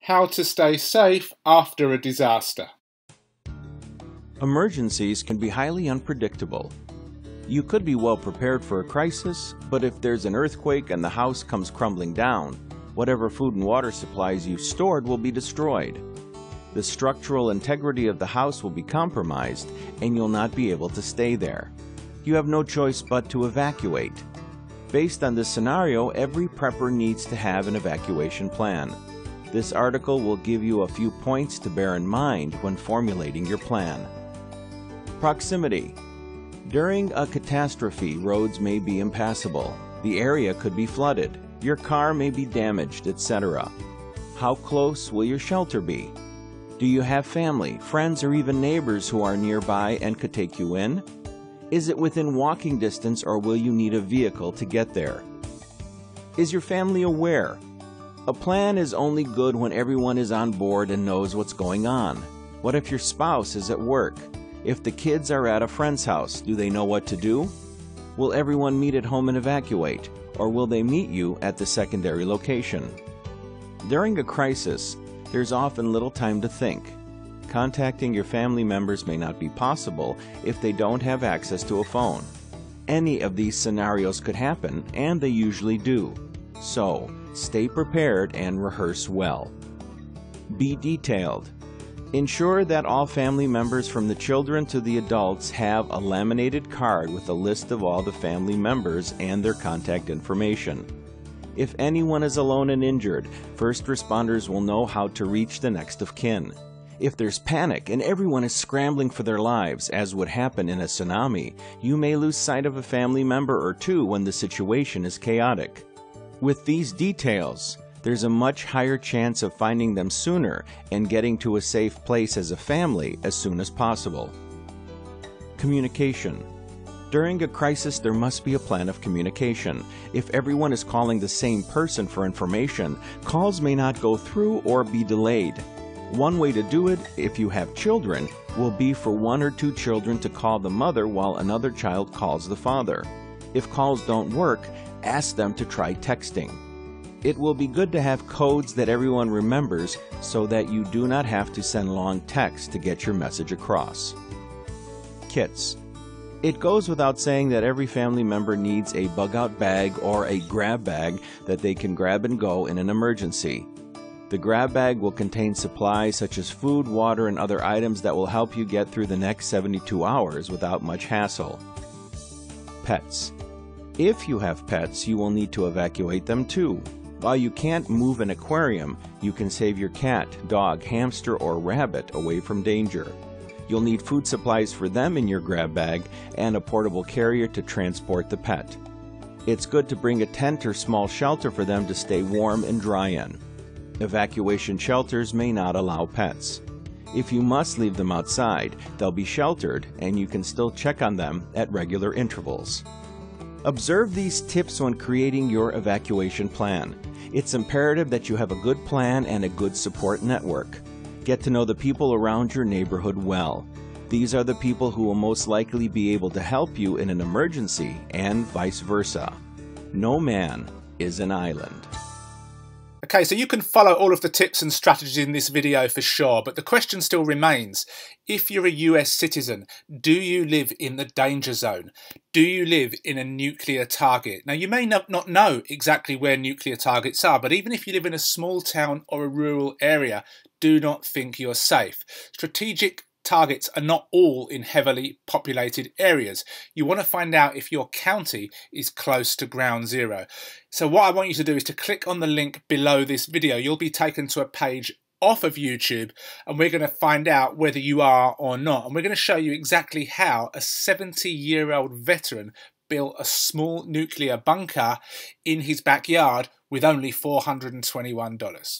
How to stay safe after a disaster. Emergencies can be highly unpredictable. You could be well prepared for a crisis, but if there's an earthquake and the house comes crumbling down, whatever food and water supplies you've stored will be destroyed. The structural integrity of the house will be compromised, and you'll not be able to stay there. You have no choice but to evacuate. Based on this scenario, every prepper needs to have an evacuation plan. This article will give you a few points to bear in mind when formulating your plan. Proximity. During a catastrophe, roads may be impassable. The area could be flooded. Your car may be damaged, etc. How close will your shelter be? Do you have family, friends, or even neighbors who are nearby and could take you in? Is it within walking distance, or will you need a vehicle to get there? Is your family aware? A plan is only good when everyone is on board and knows what's going on. What if your spouse is at work? If the kids are at a friend's house, do they know what to do? Will everyone meet at home and evacuate, or will they meet you at the secondary location? During a crisis, there's often little time to think. Contacting your family members may not be possible if they don't have access to a phone. Any of these scenarios could happen, and they usually do. So, stay prepared and rehearse well. Be detailed. Ensure that all family members from the children to the adults have a laminated card with a list of all the family members and their contact information. If anyone is alone and injured, first responders will know how to reach the next of kin. If there's panic and everyone is scrambling for their lives, as would happen in a tsunami, you may lose sight of a family member or two when the situation is chaotic. With these details, there's a much higher chance of finding them sooner and getting to a safe place as a family as soon as possible. Communication. During a crisis, there must be a plan of communication. If everyone is calling the same person for information, calls may not go through or be delayed. One way to do it, if you have children, will be for one or two children to call the mother while another child calls the father. If calls don't work, ask them to try texting. It will be good to have codes that everyone remembers so that you do not have to send long texts to get your message across. Kits. It goes without saying that every family member needs a bug-out bag or a grab bag that they can grab and go in an emergency. The grab bag will contain supplies such as food, water, and other items that will help you get through the next 72 hours without much hassle. Pets. If you have pets, you will need to evacuate them too. While you can't move an aquarium, you can save your cat, dog, hamster, or rabbit away from danger. You'll need food supplies for them in your grab bag and a portable carrier to transport the pet. It's good to bring a tent or small shelter for them to stay warm and dry in. Evacuation shelters may not allow pets. If you must leave them outside, they'll be sheltered and you can still check on them at regular intervals. Observe these tips when creating your evacuation plan. It's imperative that you have a good plan and a good support network. Get to know the people around your neighborhood well. These are the people who will most likely be able to help you in an emergency and vice versa. No man is an island. Okay, so you can follow all of the tips and strategies in this video for sure, but the question still remains. If you're a US citizen, do you live in the danger zone? Do you live in a nuclear target? Now, you may not know exactly where nuclear targets are, but even if you live in a small town or a rural area, do not think you're safe. Strategic targets are not all in heavily populated areas. You want to find out if your county is close to ground zero. So what I want you to do is to click on the link below this video. You'll be taken to a page off of YouTube, and we're going to find out whether you are or not. And we're going to show you exactly how a 70-year-old veteran built a small nuclear bunker in his backyard with only $421.